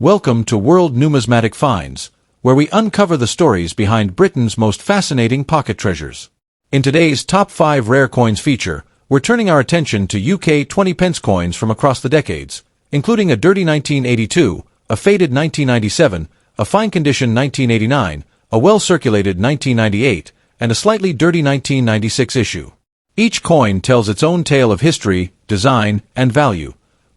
Welcome to World Numismatic Finds, where we uncover the stories behind Britain's most fascinating pocket treasures. In today's Top 5 Rare Coins feature, we're turning our attention to UK 20p coins from across the decades, including a dirty 1982, a faded 1997, a fine-condition 1989, a well-circulated 1998, and a slightly dirty 1996 issue. Each coin tells its own tale of history, design, and value,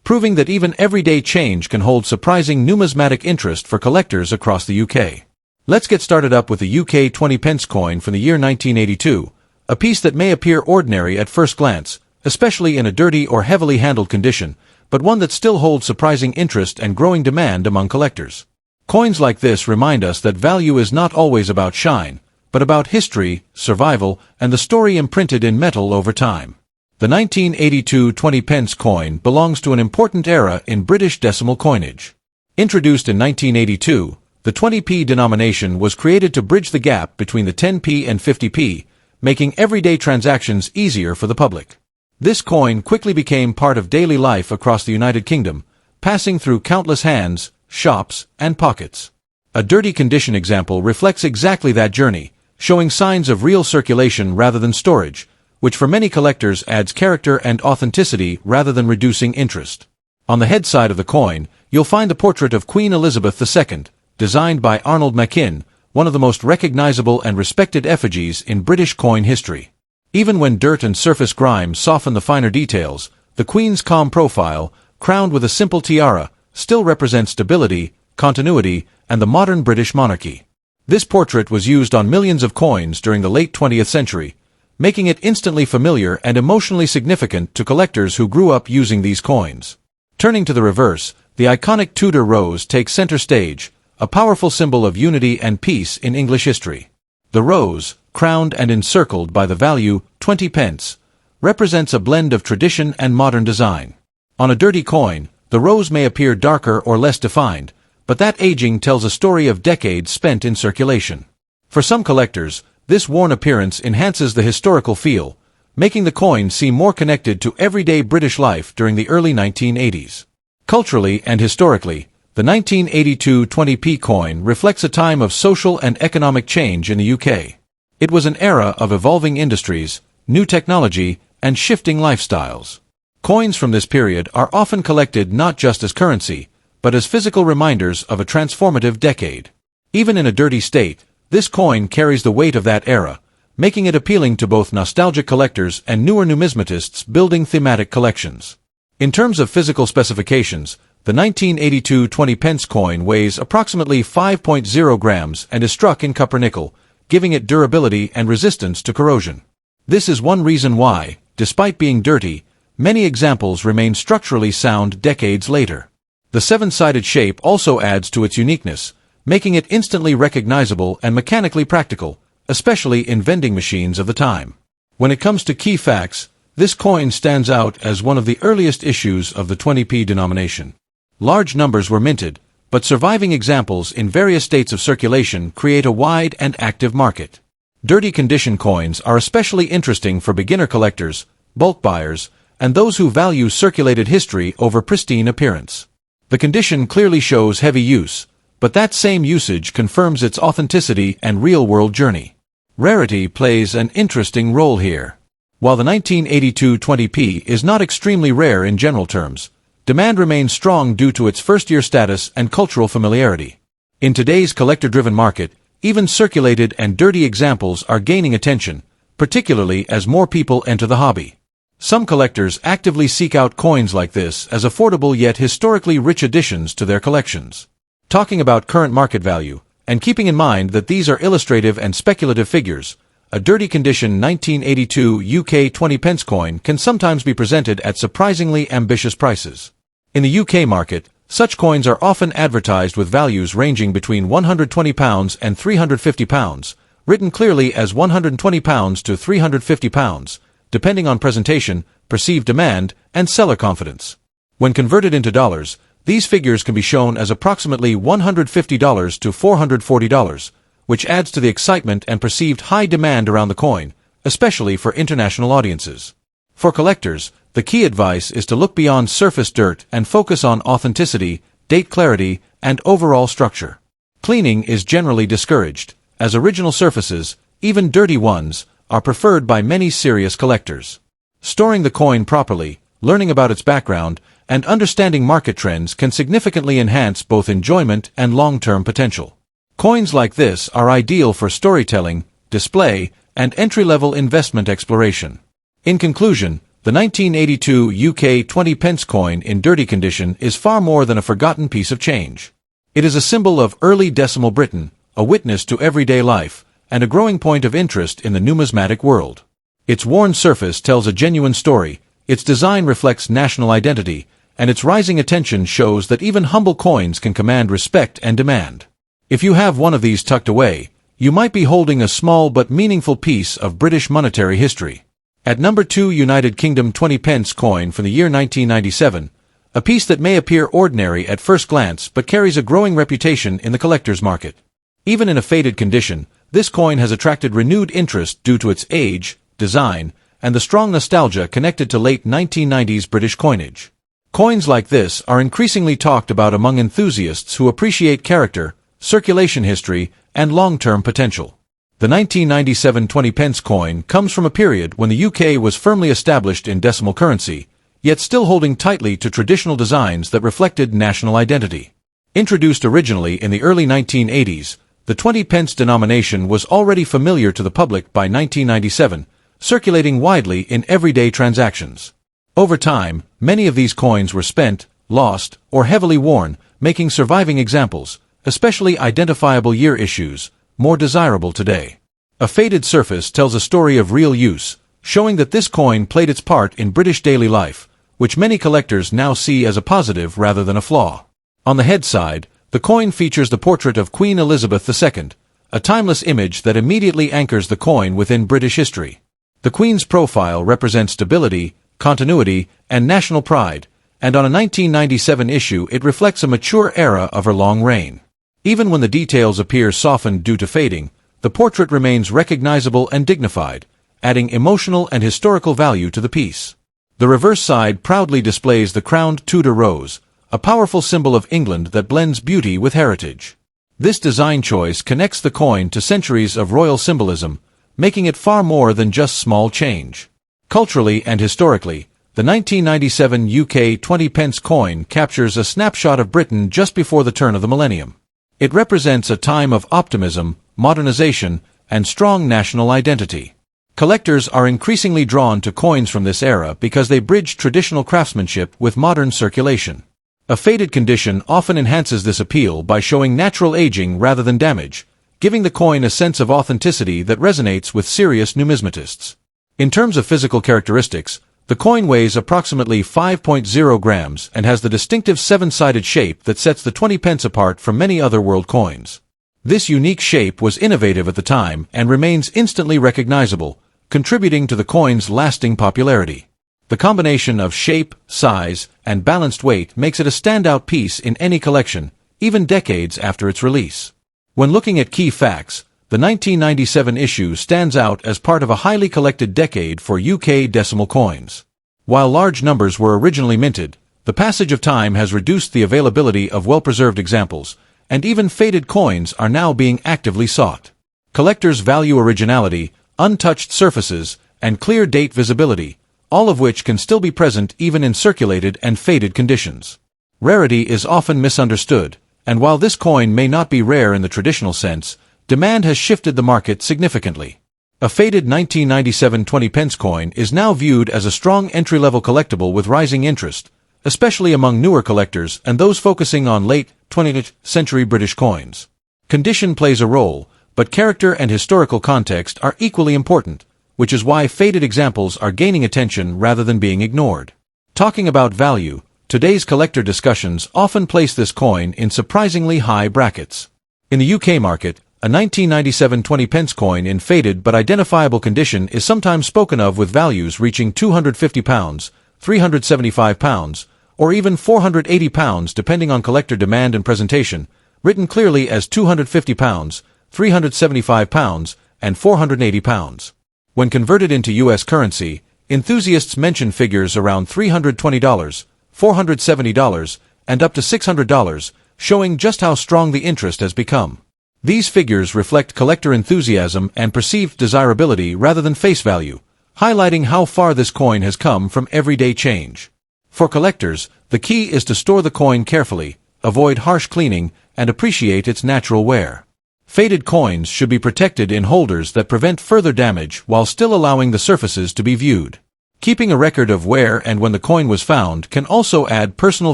proving that even everyday change can hold surprising numismatic interest for collectors across the UK. Let's get started up with the UK 20p coin from the year 1982, a piece that may appear ordinary at first glance, especially in a dirty or heavily handled condition, but one that still holds surprising interest and growing demand among collectors. Coins like this remind us that value is not always about shine, but about history, survival, and the story imprinted in metal over time. The 1982 20p coin belongs to an important era in British decimal coinage. Introduced in 1982, the 20p denomination was created to bridge the gap between the 10p and 50p, making everyday transactions easier for the public. This coin quickly became part of daily life across the United Kingdom, passing through countless hands, shops, and pockets. A dirty condition example reflects exactly that journey, showing signs of real circulation rather than storage, which for many collectors adds character and authenticity rather than reducing interest. On the head side of the coin, you'll find the portrait of Queen Elizabeth II, designed by Arnold Machin, one of the most recognizable and respected effigies in British coin history. Even when dirt and surface grime soften the finer details, the Queen's calm profile, crowned with a simple tiara, still represents stability, continuity, and the modern British monarchy. This portrait was used on millions of coins during the late 20th century, making it instantly familiar and emotionally significant to collectors who grew up using these coins. Turning to the reverse, the iconic Tudor rose takes center stage, a powerful symbol of unity and peace in English history. The rose, crowned and encircled by the value 20p, represents a blend of tradition and modern design. On a dirty coin, the rose may appear darker or less defined, but that aging tells a story of decades spent in circulation. For some collectors, this worn appearance enhances the historical feel, making the coin seem more connected to everyday British life during the early 1980s. Culturally and historically, the 1982 20p coin reflects a time of social and economic change in the UK. It was an era of evolving industries, new technology, and shifting lifestyles. Coins from this period are often collected not just as currency, but as physical reminders of a transformative decade. Even in a dirty state, this coin carries the weight of that era, making it appealing to both nostalgic collectors and newer numismatists building thematic collections. In terms of physical specifications, the 1982 20p coin weighs approximately 5.0 grams and is struck in copper nickel, giving it durability and resistance to corrosion. This is one reason why, despite being dirty, many examples remain structurally sound decades later. The seven-sided shape also adds to its uniqueness, making it instantly recognizable and mechanically practical, especially in vending machines of the time. When it comes to key facts, this coin stands out as one of the earliest issues of the 20p denomination. Large numbers were minted, but surviving examples in various states of circulation create a wide and active market. Dirty condition coins are especially interesting for beginner collectors, bulk buyers, and those who value circulated history over pristine appearance. The condition clearly shows heavy use, but that same usage confirms its authenticity and real-world journey. Rarity plays an interesting role here. While the 1982 20p is not extremely rare in general terms, demand remains strong due to its first-year status and cultural familiarity. In today's collector-driven market, even circulated and dirty examples are gaining attention, particularly as more people enter the hobby. Some collectors actively seek out coins like this as affordable yet historically rich additions to their collections. Talking about current market value, and keeping in mind that these are illustrative and speculative figures, a dirty condition 1982 UK 20p coin can sometimes be presented at surprisingly ambitious prices. In the UK market, such coins are often advertised with values ranging between £120 and £350, written clearly as £120 to £350, depending on presentation, perceived demand, and seller confidence. When converted into dollars, these figures can be shown as approximately $150 to $440, which adds to the excitement and perceived high demand around the coin, especially for international audiences. For collectors, the key advice is to look beyond surface dirt and focus on authenticity, date clarity, and overall structure. Cleaning is generally discouraged, as original surfaces, even dirty ones, are preferred by many serious collectors. Storing the coin properly, learning about its background, and understanding market trends can significantly enhance both enjoyment and long-term potential. Coins like this are ideal for storytelling, display, and entry-level investment exploration. In conclusion, the 1982 UK 20 pence coin in dirty condition is far more than a forgotten piece of change. It is a symbol of early decimal Britain, a witness to everyday life, and a growing point of interest in the numismatic world. Its worn surface tells a genuine story, its design reflects national identity, and its rising attention shows that even humble coins can command respect and demand. If you have one of these tucked away, you might be holding a small but meaningful piece of British monetary history. At number 2, United Kingdom 20 pence coin from the year 1997, a piece that may appear ordinary at first glance but carries a growing reputation in the collector's market. Even in a faded condition, this coin has attracted renewed interest due to its age, design, and the strong nostalgia connected to late 1990s British coinage. Coins like this are increasingly talked about among enthusiasts who appreciate character, circulation history, and long-term potential. The 1997 20 pence coin comes from a period when the UK was firmly established in decimal currency, yet still holding tightly to traditional designs that reflected national identity. Introduced originally in the early 1980s, the 20 pence denomination was already familiar to the public by 1997, circulating widely in everyday transactions. Over time, many of these coins were spent, lost, or heavily worn, making surviving examples, especially identifiable year issues, more desirable today. A faded surface tells a story of real use, showing that this coin played its part in British daily life, which many collectors now see as a positive rather than a flaw. On the head side, the coin features the portrait of Queen Elizabeth II, a timeless image that immediately anchors the coin within British history. The Queen's profile represents stability, continuity, and national pride, and on a 1997 issue it reflects a mature era of her long reign. Even when the details appear softened due to fading, the portrait remains recognizable and dignified, adding emotional and historical value to the piece. The reverse side proudly displays the crowned Tudor rose, a powerful symbol of England that blends beauty with heritage. This design choice connects the coin to centuries of royal symbolism, making it far more than just small change. Culturally and historically, the 1997 UK 20 pence coin captures a snapshot of Britain just before the turn of the millennium. It represents a time of optimism, modernization, and strong national identity. Collectors are increasingly drawn to coins from this era because they bridge traditional craftsmanship with modern circulation. A faded condition often enhances this appeal by showing natural aging rather than damage, giving the coin a sense of authenticity that resonates with serious numismatists. In terms of physical characteristics, the coin weighs approximately 5.0 grams and has the distinctive seven-sided shape that sets the 20 pence apart from many other world coins. This unique shape was innovative at the time and remains instantly recognizable, contributing to the coin's lasting popularity. The combination of shape, size, and balanced weight makes it a standout piece in any collection, even decades after its release. When looking at key facts, the 1997 issue stands out as part of a highly collected decade for UK decimal coins. While large numbers were originally minted, the passage of time has reduced the availability of well-preserved examples, and even faded coins are now being actively sought. Collectors value originality, untouched surfaces, and clear date visibility, all of which can still be present even in circulated and faded conditions. Rarity is often misunderstood, and while this coin may not be rare in the traditional sense, demand has shifted the market significantly. A faded 1997 20 pence coin is now viewed as a strong entry-level collectible with rising interest, especially among newer collectors and those focusing on late 20th century British coins. Condition plays a role, but character and historical context are equally important, which is why faded examples are gaining attention rather than being ignored. Talking about value, today's collector discussions often place this coin in surprisingly high brackets. In the UK market, a 1997 20 pence coin in faded but identifiable condition is sometimes spoken of with values reaching £250, £375, or even £480 depending on collector demand and presentation, written clearly as £250, £375, and £480. When converted into US currency, enthusiasts mention figures around $320, $470, and up to $600, showing just how strong the interest has become. These figures reflect collector enthusiasm and perceived desirability rather than face value, highlighting how far this coin has come from everyday change. For collectors, the key is to store the coin carefully, avoid harsh cleaning, and appreciate its natural wear. Faded coins should be protected in holders that prevent further damage while still allowing the surfaces to be viewed. Keeping a record of where and when the coin was found can also add personal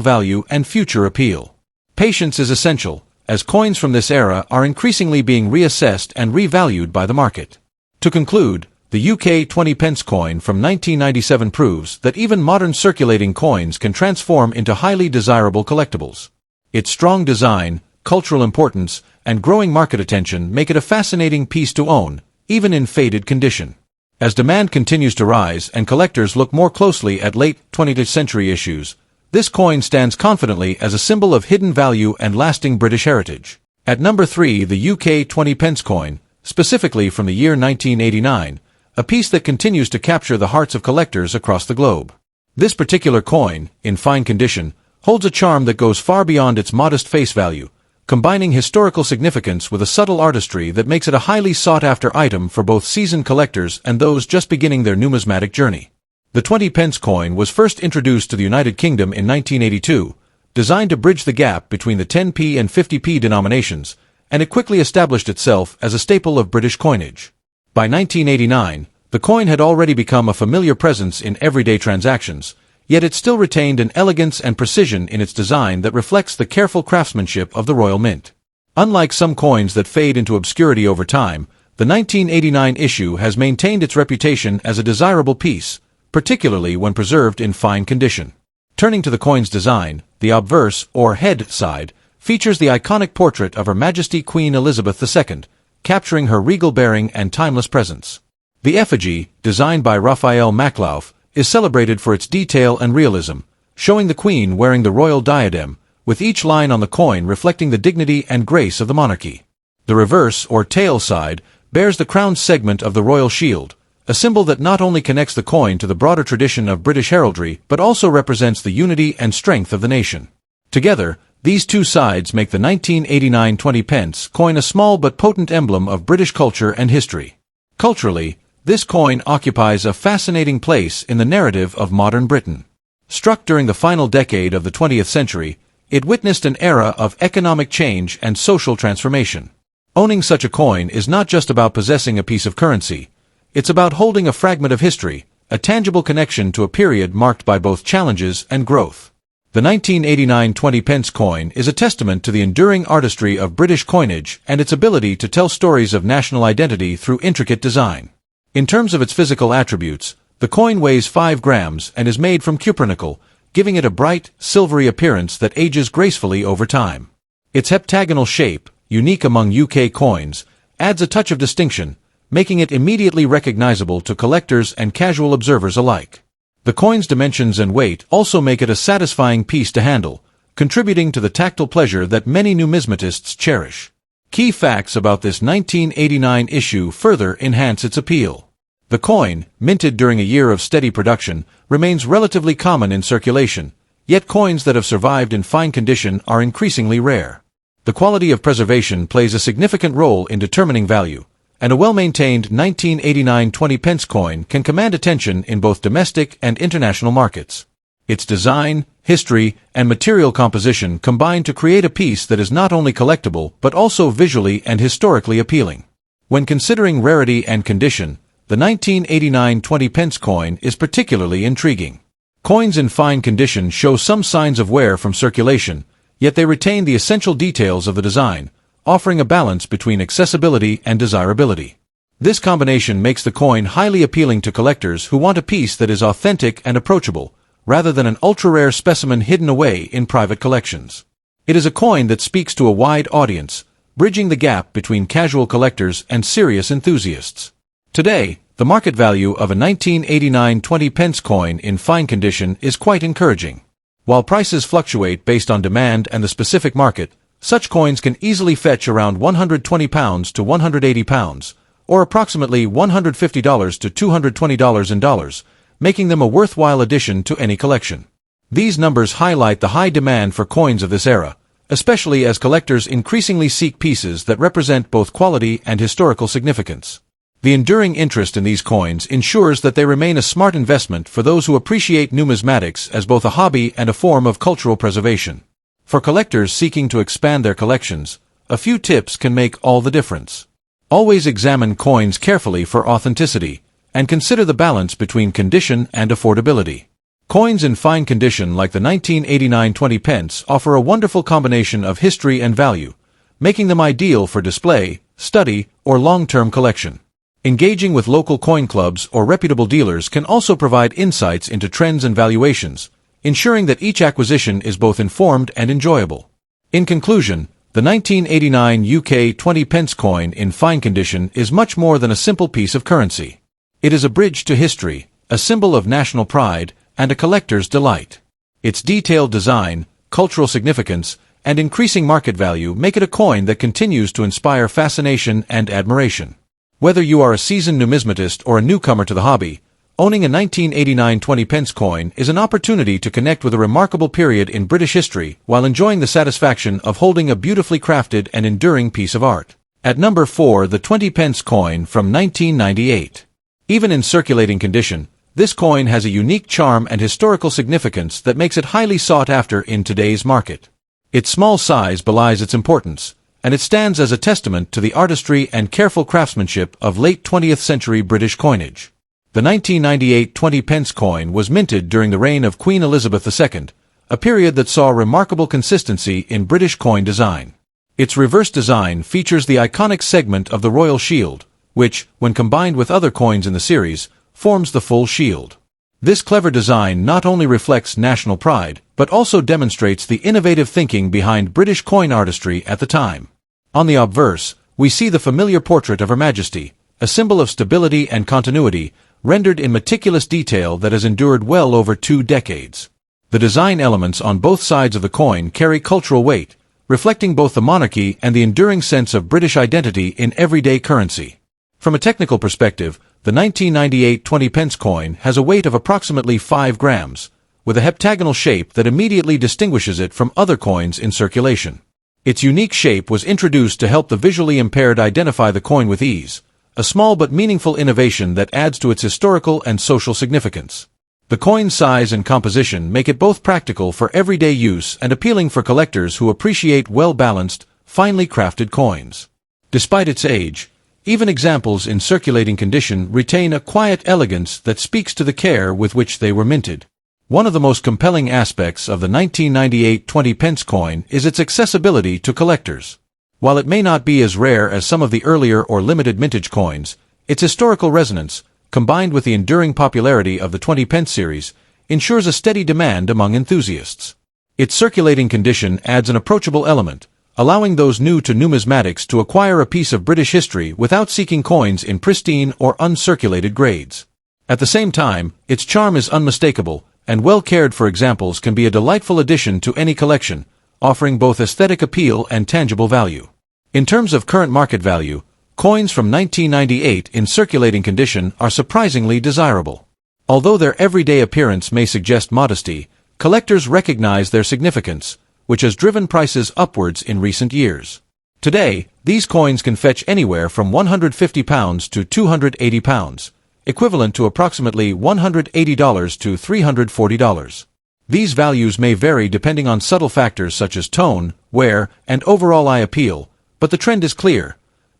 value and future appeal. Patience is essential, as coins from this era are increasingly being reassessed and revalued by the market. To conclude, the UK 20 pence coin from 1997 proves that even modern circulating coins can transform into highly desirable collectibles. Its strong design, cultural importance, and growing market attention make it a fascinating piece to own, even in faded condition. As demand continues to rise and collectors look more closely at late 20th century issues, this coin stands confidently as a symbol of hidden value and lasting British heritage. At number 3, the UK 20 pence coin, specifically from the year 1989, a piece that continues to capture the hearts of collectors across the globe. This particular coin, in fine condition, holds a charm that goes far beyond its modest face value, combining historical significance with a subtle artistry that makes it a highly sought-after item for both seasoned collectors and those just beginning their numismatic journey. The 20 pence coin was first introduced to the United Kingdom in 1982, designed to bridge the gap between the 10p and 50p denominations, and it quickly established itself as a staple of British coinage. By 1989, the coin had already become a familiar presence in everyday transactions, yet it still retained an elegance and precision in its design that reflects the careful craftsmanship of the Royal Mint. Unlike some coins that fade into obscurity over time, the 1989 issue has maintained its reputation as a desirable piece, particularly when preserved in fine condition. Turning to the coin's design, the obverse, or head side, features the iconic portrait of Her Majesty Queen Elizabeth II, capturing her regal bearing and timeless presence. The effigy, designed by Raphael Maklauf, is celebrated for its detail and realism, showing the Queen wearing the royal diadem, with each line on the coin reflecting the dignity and grace of the monarchy. The reverse, or tail side, bears the crowned segment of the royal shield, a symbol that not only connects the coin to the broader tradition of British heraldry but also represents the unity and strength of the nation. Together, these two sides make the 1989 20 pence coin a small but potent emblem of British culture and history. Culturally, this coin occupies a fascinating place in the narrative of modern Britain. Struck during the final decade of the 20th century, it witnessed an era of economic change and social transformation. Owning such a coin is not just about possessing a piece of currency, it's about holding a fragment of history, a tangible connection to a period marked by both challenges and growth. The 1989 20 pence coin is a testament to the enduring artistry of British coinage and its ability to tell stories of national identity through intricate design. In terms of its physical attributes, the coin weighs 5 grams and is made from cupronickel, giving it a bright, silvery appearance that ages gracefully over time. Its heptagonal shape, unique among UK coins, adds a touch of distinction, making it immediately recognizable to collectors and casual observers alike. The coin's dimensions and weight also make it a satisfying piece to handle, contributing to the tactile pleasure that many numismatists cherish. Key facts about this 1989 issue further enhance its appeal. The coin, minted during a year of steady production, remains relatively common in circulation, yet coins that have survived in fine condition are increasingly rare. The quality of preservation plays a significant role in determining value, and a well-maintained 1989 20 pence coin can command attention in both domestic and international markets. Its design, history, and material composition combine to create a piece that is not only collectible but also visually and historically appealing. When considering rarity and condition, the 1989 20 pence coin is particularly intriguing. Coins in fine condition show some signs of wear from circulation, yet they retain the essential details of the design, offering a balance between accessibility and desirability. This combination makes the coin highly appealing to collectors who want a piece that is authentic and approachable, rather than an ultra-rare specimen hidden away in private collections. It is a coin that speaks to a wide audience, bridging the gap between casual collectors and serious enthusiasts. Today, the market value of a 1989 20 pence coin in fine condition is quite encouraging. While prices fluctuate based on demand and the specific market, such coins can easily fetch around £120 to £180, or approximately $150 to $220 in dollars, making them a worthwhile addition to any collection. These numbers highlight the high demand for coins of this era, especially as collectors increasingly seek pieces that represent both quality and historical significance. The enduring interest in these coins ensures that they remain a smart investment for those who appreciate numismatics as both a hobby and a form of cultural preservation. For collectors seeking to expand their collections, a few tips can make all the difference. Always examine coins carefully for authenticity, and consider the balance between condition and affordability. Coins in fine condition like the 1989 20 pence offer a wonderful combination of history and value, making them ideal for display, study, or long-term collection. Engaging with local coin clubs or reputable dealers can also provide insights into trends and valuations, ensuring that each acquisition is both informed and enjoyable. In conclusion, the 1989 UK 20 pence coin in fine condition is much more than a simple piece of currency. It is a bridge to history, a symbol of national pride, and a collector's delight. Its detailed design, cultural significance, and increasing market value make it a coin that continues to inspire fascination and admiration. Whether you are a seasoned numismatist or a newcomer to the hobby, owning a 1989 20 pence coin is an opportunity to connect with a remarkable period in British history while enjoying the satisfaction of holding a beautifully crafted and enduring piece of art. At number 4, the 20 pence coin from 1998. Even in circulating condition, this coin has a unique charm and historical significance that makes it highly sought after in today's market. Its small size belies its importance, and it stands as a testament to the artistry and careful craftsmanship of late 20th century British coinage. The 1998 20 pence coin was minted during the reign of Queen Elizabeth II, a period that saw remarkable consistency in British coin design. Its reverse design features the iconic segment of the royal shield, which, when combined with other coins in the series, forms the full shield. This clever design not only reflects national pride, but also demonstrates the innovative thinking behind British coin artistry at the time. On the obverse, we see the familiar portrait of Her Majesty, a symbol of stability and continuity, rendered in meticulous detail that has endured well over 2 decades. The design elements on both sides of the coin carry cultural weight, reflecting both the monarchy and the enduring sense of British identity in everyday currency. From a technical perspective, the 1998 20 pence coin has a weight of approximately 5 grams, with a heptagonal shape that immediately distinguishes it from other coins in circulation. Its unique shape was introduced to help the visually impaired identify the coin with ease, a small but meaningful innovation that adds to its historical and social significance. The coin's size and composition make it both practical for everyday use and appealing for collectors who appreciate well-balanced, finely crafted coins. Despite its age, even examples in circulating condition retain a quiet elegance that speaks to the care with which they were minted. One of the most compelling aspects of the 1998 20 pence coin is its accessibility to collectors. While it may not be as rare as some of the earlier or limited mintage coins, its historical resonance, combined with the enduring popularity of the 20 pence series, ensures a steady demand among enthusiasts. Its circulating condition adds an approachable element, allowing those new to numismatics to acquire a piece of British history without seeking coins in pristine or uncirculated grades. At the same time, its charm is unmistakable, and well-cared-for examples can be a delightful addition to any collection, offering both aesthetic appeal and tangible value. In terms of current market value, coins from 1998 in circulating condition are surprisingly desirable. Although their everyday appearance may suggest modesty, collectors recognize their significance, which has driven prices upwards in recent years. Today, these coins can fetch anywhere from £150 to £280, equivalent to approximately $180 to $340. These values may vary depending on subtle factors such as tone, wear, and overall eye appeal, but the trend is clear.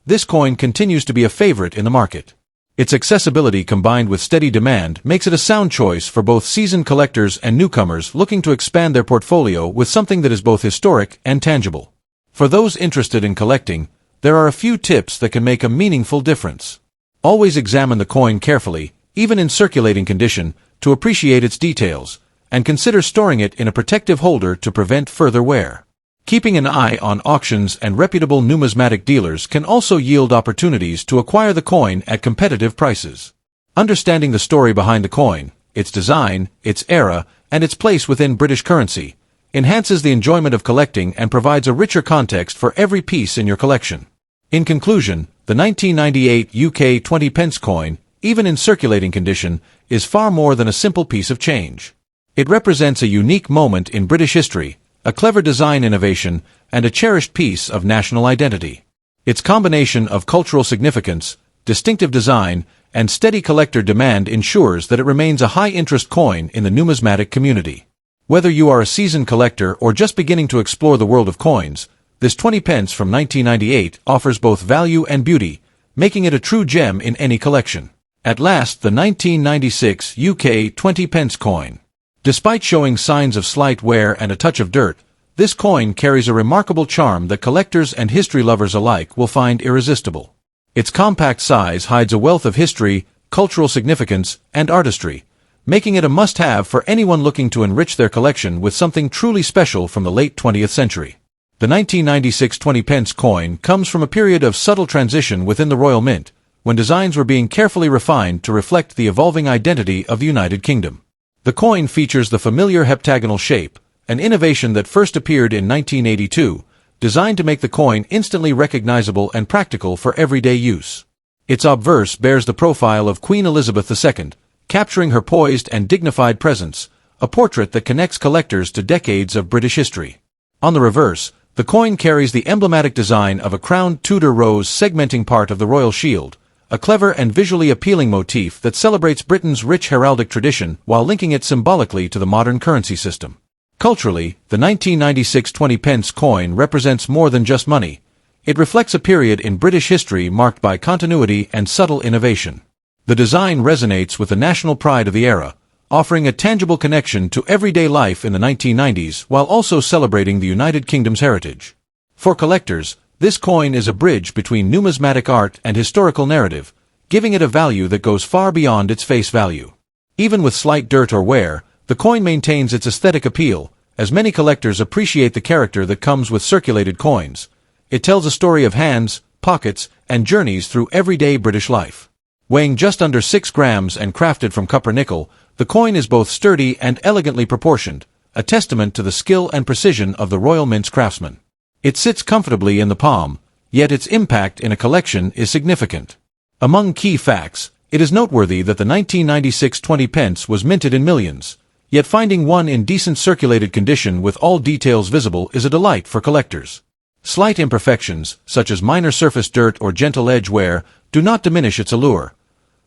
This coin continues to be a favorite in the market. Its accessibility combined with steady demand makes it a sound choice for both seasoned collectors and newcomers looking to expand their portfolio with something that is both historic and tangible. For those interested in collecting, there are a few tips that can make a meaningful difference. Always examine the coin carefully, even in circulating condition, to appreciate its details, and consider storing it in a protective holder to prevent further wear. Keeping an eye on auctions and reputable numismatic dealers can also yield opportunities to acquire the coin at competitive prices. Understanding the story behind the coin, its design, its era, and its place within British currency, enhances the enjoyment of collecting and provides a richer context for every piece in your collection. In conclusion, the 1998 UK 20 pence coin, even in circulating condition, is far more than a simple piece of change. It represents a unique moment in British history, a clever design innovation, and a cherished piece of national identity. Its combination of cultural significance, distinctive design, and steady collector demand ensures that it remains a high-interest coin in the numismatic community. Whether you are a seasoned collector or just beginning to explore the world of coins, this 20 pence from 1998 offers both value and beauty, making it a true gem in any collection. At last, the 1996 UK 20 pence coin. Despite showing signs of slight wear and a touch of dirt, this coin carries a remarkable charm that collectors and history lovers alike will find irresistible. Its compact size hides a wealth of history, cultural significance, and artistry, making it a must-have for anyone looking to enrich their collection with something truly special from the late 20th century. The 1996 20 pence coin comes from a period of subtle transition within the Royal Mint, when designs were being carefully refined to reflect the evolving identity of the United Kingdom. The coin features the familiar heptagonal shape, an innovation that first appeared in 1982, designed to make the coin instantly recognizable and practical for everyday use. Its obverse bears the profile of Queen Elizabeth II, capturing her poised and dignified presence, a portrait that connects collectors to decades of British history. On the reverse, the coin carries the emblematic design of a crowned Tudor rose segmenting part of the royal shield, a clever and visually appealing motif that celebrates Britain's rich heraldic tradition while linking it symbolically to the modern currency system. Culturally, the 1996 20 pence coin represents more than just money. It reflects a period in British history marked by continuity and subtle innovation. The design resonates with the national pride of the era, offering a tangible connection to everyday life in the 1990s while also celebrating the United Kingdom's heritage. For collectors, this coin is a bridge between numismatic art and historical narrative, giving it a value that goes far beyond its face value. Even with slight dirt or wear, the coin maintains its aesthetic appeal, as many collectors appreciate the character that comes with circulated coins. It tells a story of hands, pockets, and journeys through everyday British life. Weighing just under 6 grams and crafted from copper nickel, the coin is both sturdy and elegantly proportioned, a testament to the skill and precision of the Royal Mint's craftsmen. It sits comfortably in the palm, yet its impact in a collection is significant. Among key facts, it is noteworthy that the 1996 20 pence was minted in millions, yet finding one in decent circulated condition with all details visible is a delight for collectors. Slight imperfections, such as minor surface dirt or gentle edge wear, do not diminish its allure.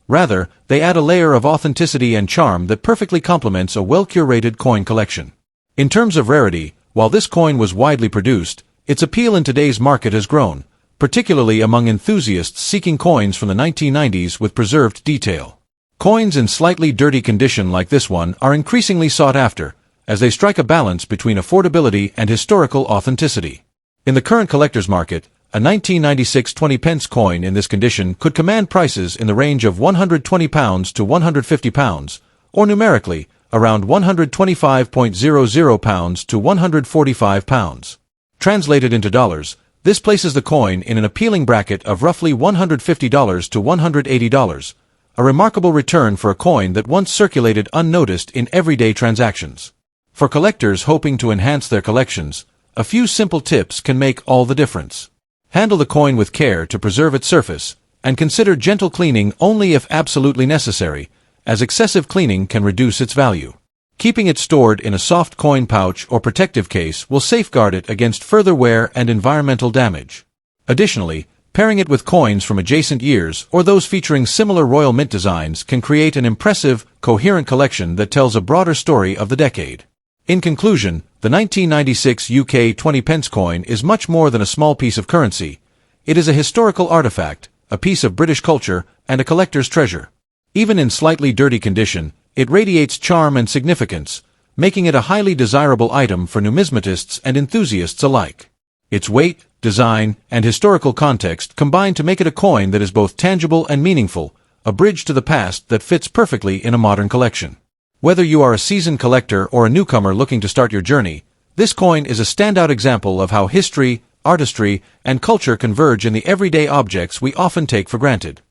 Rather, they add a layer of authenticity and charm that perfectly complements a well-curated coin collection. In terms of rarity, while this coin was widely produced, its appeal in today's market has grown, particularly among enthusiasts seeking coins from the 1990s with preserved detail. Coins in slightly dirty condition like this one are increasingly sought after, as they strike a balance between affordability and historical authenticity. In the current collector's market, a 1996 20 pence coin in this condition could command prices in the range of £120 to £150, or numerically, around £125.00 to £145. Translated into dollars, this places the coin in an appealing bracket of roughly $150 to $180, a remarkable return for a coin that once circulated unnoticed in everyday transactions. For collectors hoping to enhance their collections, a few simple tips can make all the difference. Handle the coin with care to preserve its surface, and consider gentle cleaning only if absolutely necessary, as excessive cleaning can reduce its value. Keeping it stored in a soft coin pouch or protective case will safeguard it against further wear and environmental damage. Additionally, pairing it with coins from adjacent years or those featuring similar Royal Mint designs can create an impressive, coherent collection that tells a broader story of the decade. In conclusion, the 1996 UK 20 pence coin is much more than a small piece of currency. It is a historical artifact, a piece of British culture, and a collector's treasure. Even in slightly dirty condition, it radiates charm and significance, making it a highly desirable item for numismatists and enthusiasts alike. Its weight, design, and historical context combine to make it a coin that is both tangible and meaningful, a bridge to the past that fits perfectly in a modern collection. Whether you are a seasoned collector or a newcomer looking to start your journey, this coin is a standout example of how history, artistry, and culture converge in the everyday objects we often take for granted.